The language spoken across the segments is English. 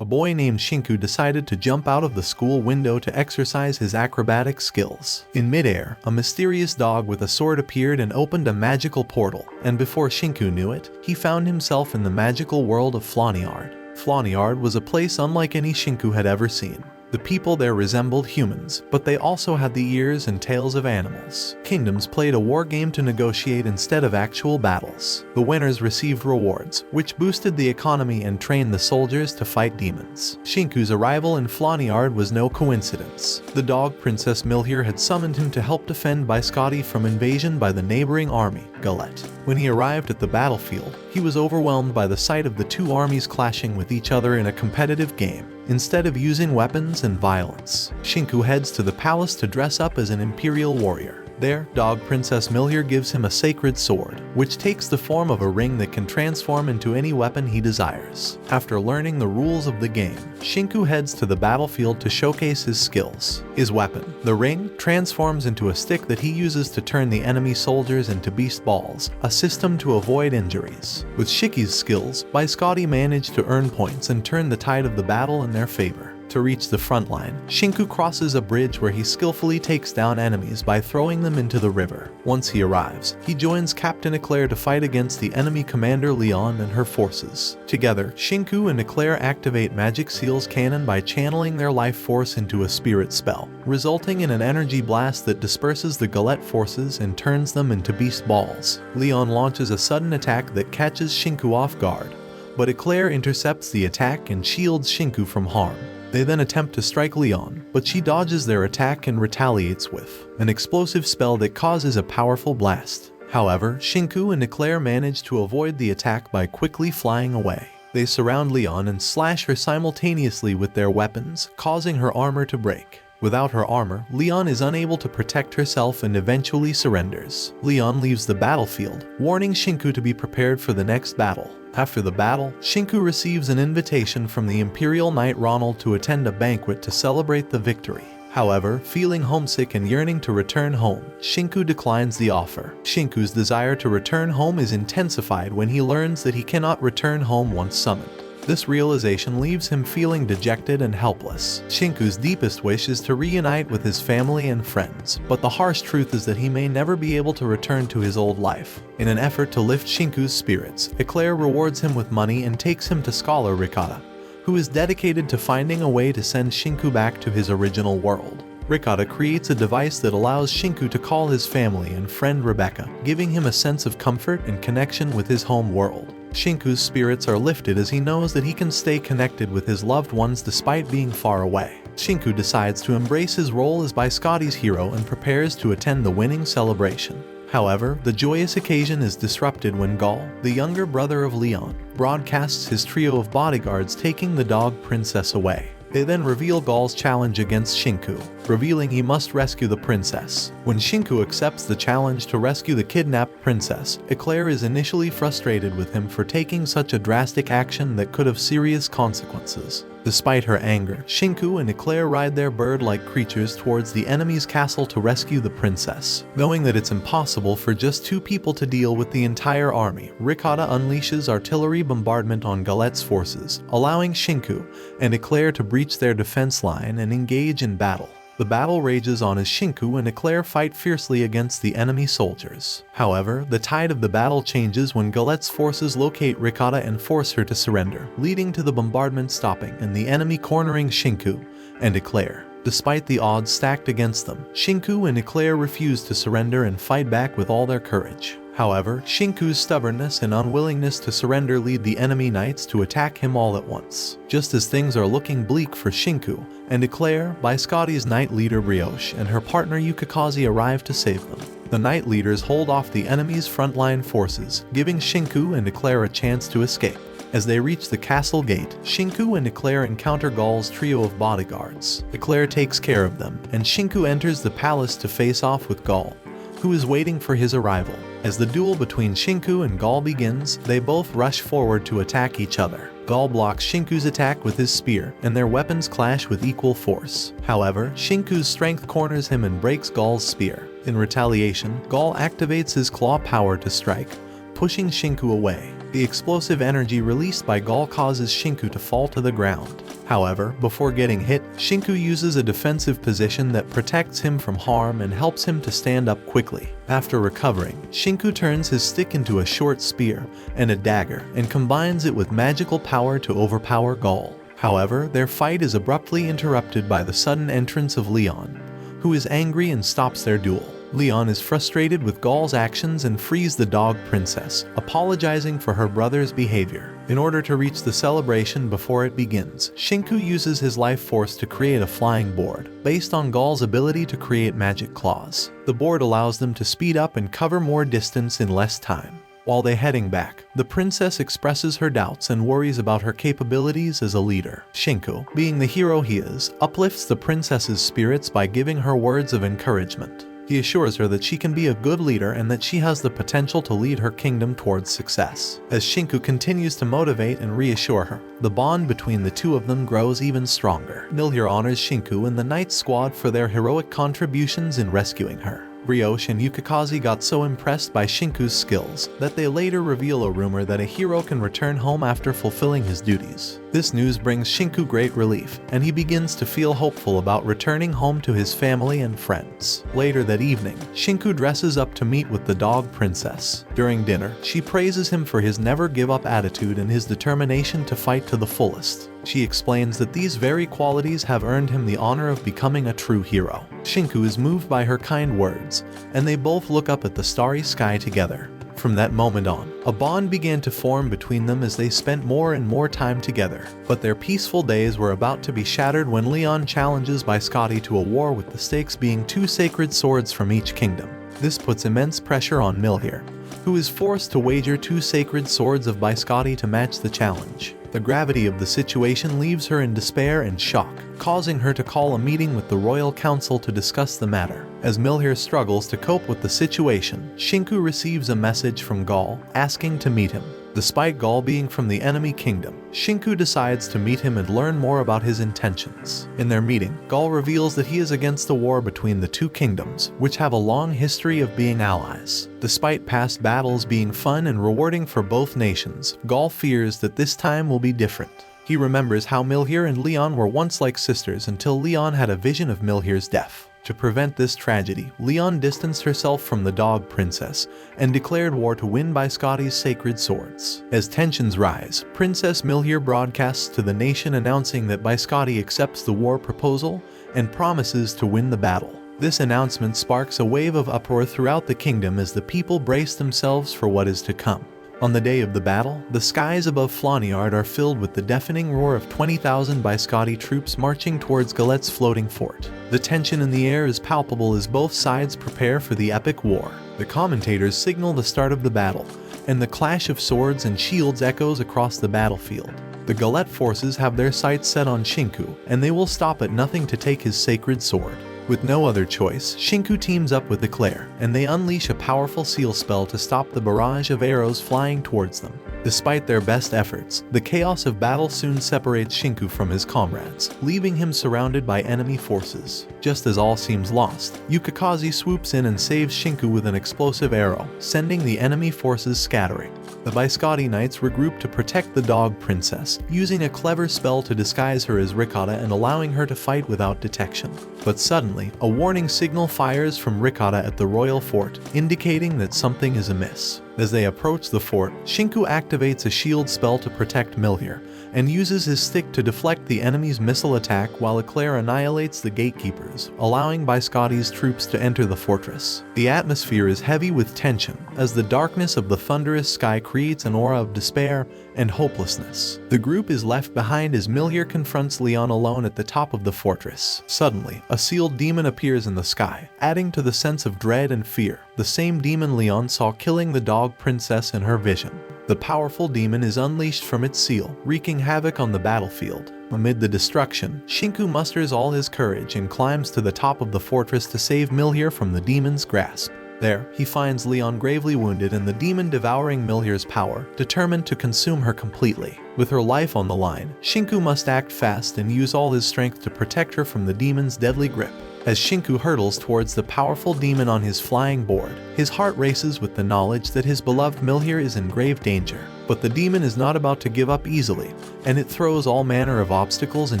A boy named Shinku decided to jump out of the school window to exercise his acrobatic skills. In midair, a mysterious dog with a sword appeared and opened a magical portal, and before Shinku knew it, he found himself in the magical world of Flaniard. Flaniard was a place unlike any Shinku had ever seen. The people there resembled humans, but they also had the ears and tails of animals. Kingdoms played a war game to negotiate instead of actual battles. The winners received rewards, which boosted the economy and trained the soldiers to fight demons. Shinku's arrival in Flaniard was no coincidence. The dog Princess Milhier had summoned him to help defend Biscotti from invasion by the neighboring army, Galette. When he arrived at the battlefield, he was overwhelmed by the sight of the two armies clashing with each other in a competitive game. Instead of using weapons and violence, Shinku heads to the palace to dress up as an imperial warrior. There, dog Princess Milhier gives him a sacred sword, which takes the form of a ring that can transform into any weapon he desires. After learning the rules of the game, Shinku heads to the battlefield to showcase his skills. His weapon, the ring, transforms into a stick that he uses to turn the enemy soldiers into beast balls, a system to avoid injuries. With Shiki's skills, Biscotti managed to earn points and turn the tide of the battle in their favor. To reach the front line, Shinku crosses a bridge where he skillfully takes down enemies by throwing them into the river. Once he arrives, he joins Captain Eclair to fight against the enemy commander Leon and her forces. Together, Shinku and Eclair activate Magic Seal's cannon by channeling their life force into a spirit spell, resulting in an energy blast that disperses the Galette forces and turns them into beast balls. Leon launches a sudden attack that catches Shinku off guard, but Eclair intercepts the attack and shields Shinku from harm. They then attempt to strike Leon, but she dodges their attack and retaliates with an explosive spell that causes a powerful blast. However, Shinku and Eclair manage to avoid the attack by quickly flying away. They surround Leon and slash her simultaneously with their weapons, causing her armor to break. Without her armor, Leon is unable to protect herself and eventually surrenders. Leon leaves the battlefield, warning Shinku to be prepared for the next battle. After the battle, Shinku receives an invitation from the Imperial Knight Ronald to attend a banquet to celebrate the victory. However, feeling homesick and yearning to return home, Shinku declines the offer. Shinku's desire to return home is intensified when he learns that he cannot return home once summoned. This realization leaves him feeling dejected and helpless. Shinku's deepest wish is to reunite with his family and friends, but the harsh truth is that he may never be able to return to his old life. In an effort to lift Shinku's spirits, Eclair rewards him with money and takes him to Scholar Ricotta, who is dedicated to finding a way to send Shinku back to his original world. Ricotta creates a device that allows Shinku to call his family and friend Rebecca, giving him a sense of comfort and connection with his home world. Shinku's spirits are lifted as he knows that he can stay connected with his loved ones despite being far away. Shinku decides to embrace his role as Biscotti's hero and prepares to attend the winning celebration. However, the joyous occasion is disrupted when Gaul, the younger brother of Leon, broadcasts his trio of bodyguards taking the dog princess away. They then reveal Gaul's challenge against Shinku, revealing he must rescue the princess. When Shinku accepts the challenge to rescue the kidnapped princess, Eclair is initially frustrated with him for taking such a drastic action that could have serious consequences. Despite her anger, Shinku and Eclair ride their bird-like creatures towards the enemy's castle to rescue the princess. Knowing that it's impossible for just two people to deal with the entire army, Ricotta unleashes artillery bombardment on Galette's forces, allowing Shinku and Eclair to breach their defense line and engage in battle. The battle rages on as Shinku and Eclair fight fiercely against the enemy soldiers. However, the tide of the battle changes when Galette's forces locate Ricotta and force her to surrender, leading to the bombardment stopping and the enemy cornering Shinku and Eclair. Despite the odds stacked against them, Shinku and Eclair refuse to surrender and fight back with all their courage. However, Shinku's stubbornness and unwillingness to surrender lead the enemy knights to attack him all at once. Just as things are looking bleak for Shinku and Eclair, Biscotti's knight leader Brioche and her partner Yukikaze arrive to save them. The knight leaders hold off the enemy's frontline forces, giving Shinku and Eclair a chance to escape. As they reach the castle gate, Shinku and Eclair encounter Gaul's trio of bodyguards. Eclair takes care of them, and Shinku enters the palace to face off with Gaul, who is waiting for his arrival. As the duel between Shinku and Gaul begins, they both rush forward to attack each other. Gaul blocks Shinku's attack with his spear, and their weapons clash with equal force. However, Shinku's strength corners him and breaks Gaul's spear. In retaliation, Gaul activates his claw power to strike, pushing Shinku away. The explosive energy released by Gaul causes Shinku to fall to the ground. However, before getting hit, Shinku uses a defensive position that protects him from harm and helps him to stand up quickly. After recovering, Shinku turns his stick into a short spear and a dagger and combines it with magical power to overpower Gaul. However, their fight is abruptly interrupted by the sudden entrance of Leon, who is angry and stops their duel. Leon is frustrated with Gaul's actions and frees the dog princess, apologizing for her brother's behavior. In order to reach the celebration before it begins, Shinku uses his life force to create a flying board, based on Gaul's ability to create magic claws. The board allows them to speed up and cover more distance in less time. While they're heading back, the princess expresses her doubts and worries about her capabilities as a leader. Shinku, being the hero he is, uplifts the princess's spirits by giving her words of encouragement. He assures her that she can be a good leader and that she has the potential to lead her kingdom towards success. As Shinku continues to motivate and reassure her, the bond between the two of them grows even stronger. Milhier honors Shinku and the Knight Squad for their heroic contributions in rescuing her. Brioche and Yukikaze got so impressed by Shinku's skills that they later reveal a rumor that a hero can return home after fulfilling his duties. This news brings Shinku great relief, and he begins to feel hopeful about returning home to his family and friends. Later that evening, Shinku dresses up to meet with the dog princess. During dinner, she praises him for his never-give-up attitude and his determination to fight to the fullest. She explains that these very qualities have earned him the honor of becoming a true hero. Shinku is moved by her kind words, and they both look up at the starry sky together. From that moment on, a bond began to form between them as they spent more and more time together. But their peaceful days were about to be shattered when Leon challenges Biscotti to a war, with the stakes being 2 sacred swords from each kingdom. This puts immense pressure on Milhier, who is forced to wager 2 sacred swords of Biscotti to match the challenge. The gravity of the situation leaves her in despair and shock, causing her to call a meeting with the Royal Council to discuss the matter. As Milhier struggles to cope with the situation, Shinku receives a message from Gaul asking to meet him. Despite Gaul being from the enemy kingdom, Shinku decides to meet him and learn more about his intentions. In their meeting, Gaul reveals that he is against the war between the 2 kingdoms, which have a long history of being allies. Despite past battles being fun and rewarding for both nations, Gaul fears that this time will be different. He remembers how Milhier and Leon were once like sisters until Leon had a vision of Milhier's death. To prevent this tragedy, Leon distanced herself from the dog princess and declared war to win Biscotti's sacred swords. As tensions rise, Princess Milhier broadcasts to the nation announcing that Biscotti accepts the war proposal and promises to win the battle. This announcement sparks a wave of uproar throughout the kingdom as the people brace themselves for what is to come. On the day of the battle, the skies above Flaniard are filled with the deafening roar of 20,000 Biscotti troops marching towards Galette's floating fort. The tension in the air is palpable as both sides prepare for the epic war. The commentators signal the start of the battle, and the clash of swords and shields echoes across the battlefield. The Galette forces have their sights set on Shinku, and they will stop at nothing to take his sacred sword. With no other choice, Shinku teams up with Eclair, and they unleash a powerful seal spell to stop the barrage of arrows flying towards them. Despite their best efforts, the chaos of battle soon separates Shinku from his comrades, leaving him surrounded by enemy forces. Just as all seems lost, Yukikaze swoops in and saves Shinku with an explosive arrow, sending the enemy forces scattering. The Biscotti Knights regroup to protect the dog princess, using a clever spell to disguise her as Ricotta and allowing her to fight without detection. But suddenly, a warning signal fires from Ricotta at the royal fort, indicating that something is amiss. As they approach the fort, Shinku activates a shield spell to protect Milhier, and uses his stick to deflect the enemy's missile attack while Eclair annihilates the gatekeepers, allowing Biscotti's troops to enter the fortress. The atmosphere is heavy with tension, as the darkness of the thunderous sky creates an aura of despair and hopelessness. The group is left behind as Milhier confronts Leon alone at the top of the fortress. Suddenly, a sealed demon appears in the sky, adding to the sense of dread and fear, the same demon Leon saw killing the dog princess in her vision. The powerful demon is unleashed from its seal, wreaking havoc on the battlefield. Amid the destruction, Shinku musters all his courage and climbs to the top of the fortress to save Milhier from the demon's grasp. There, he finds Leon gravely wounded and the demon devouring Milhier's power, determined to consume her completely. With her life on the line, Shinku must act fast and use all his strength to protect her from the demon's deadly grip. As Shinku hurtles towards the powerful demon on his flying board, his heart races with the knowledge that his beloved Milhier is in grave danger. But the demon is not about to give up easily, and it throws all manner of obstacles in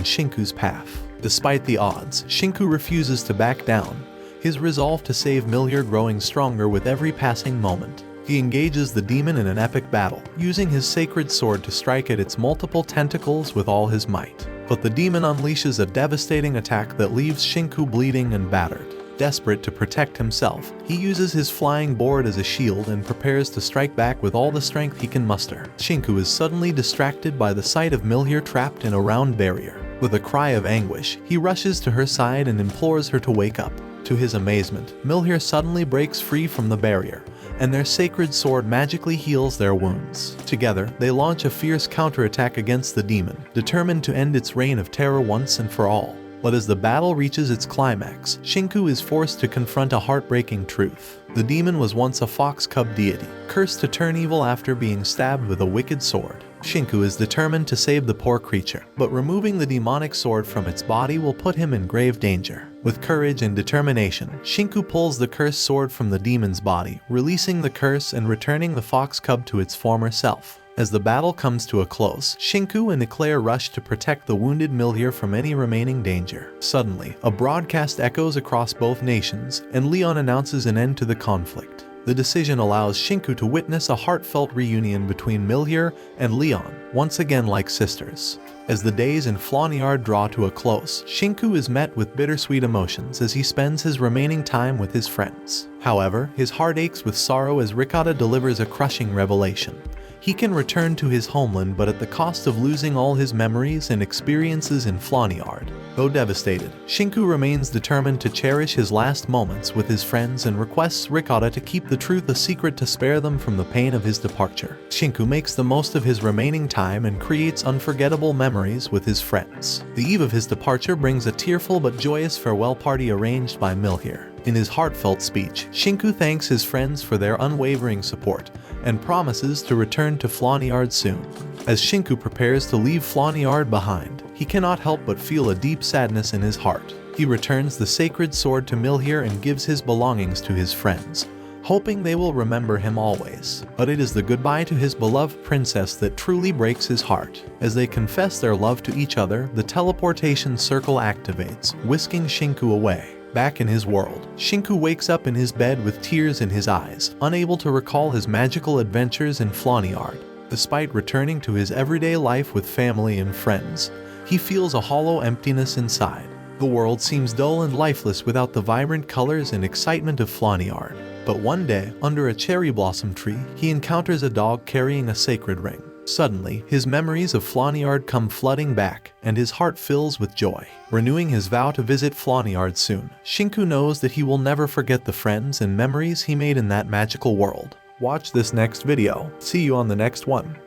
Shinku's path. Despite the odds, Shinku refuses to back down, his resolve to save Milhier growing stronger with every passing moment. He engages the demon in an epic battle, using his sacred sword to strike at its multiple tentacles with all his might. But the demon unleashes a devastating attack that leaves Shinku bleeding and battered. Desperate to protect himself, he uses his flying board as a shield and prepares to strike back with all the strength he can muster. Shinku is suddenly distracted by the sight of Milhier trapped in a round barrier. With a cry of anguish, he rushes to her side and implores her to wake up. To his amazement, Milhier suddenly breaks free from the barrier, and their sacred sword magically heals their wounds. Together, they launch a fierce counterattack against the demon, determined to end its reign of terror once and for all. But as the battle reaches its climax, Shinku is forced to confront a heartbreaking truth. The demon was once a fox cub deity, cursed to turn evil after being stabbed with a wicked sword. Shinku is determined to save the poor creature, but removing the demonic sword from its body will put him in grave danger. With courage and determination, Shinku pulls the cursed sword from the demon's body, releasing the curse and returning the fox cub to its former self. As the battle comes to a close, Shinku and Eclair rush to protect the wounded Milhier from any remaining danger. Suddenly, a broadcast echoes across both nations, and Leon announces an end to the conflict. The decision allows Shinku to witness a heartfelt reunion between Milhier and Leon, once again like sisters. As the days in Flaniard draw to a close, Shinku is met with bittersweet emotions as he spends his remaining time with his friends. However, his heart aches with sorrow as Ricotta delivers a crushing revelation. He can return to his homeland, but at the cost of losing all his memories and experiences in Flaniard. Though devastated, Shinku remains determined to cherish his last moments with his friends and requests Ricotta to keep the truth a secret to spare them from the pain of his departure. Shinku makes the most of his remaining time and creates unforgettable memories with his friends. The eve of his departure brings a tearful but joyous farewell party arranged by Milhier. In his heartfelt speech, Shinku thanks his friends for their unwavering support and promises to return to Flaniard soon. As Shinku prepares to leave Flaniard behind, he cannot help but feel a deep sadness in his heart. He returns the sacred sword to Milhier and gives his belongings to his friends, hoping they will remember him always. But it is the goodbye to his beloved princess that truly breaks his heart. As they confess their love to each other, the teleportation circle activates, whisking Shinku away. Back in his world, Shinku wakes up in his bed with tears in his eyes, unable to recall his magical adventures in Flaniard. Despite returning to his everyday life with family and friends, he feels a hollow emptiness inside. The world seems dull and lifeless without the vibrant colors and excitement of Flaniard. But one day, under a cherry blossom tree, he encounters a dog carrying a sacred ring. Suddenly, his memories of Flaniard come flooding back, and his heart fills with joy. Renewing his vow to visit Flaniard soon, Shinku knows that he will never forget the friends and memories he made in that magical world. Watch this next video. See you on the next one.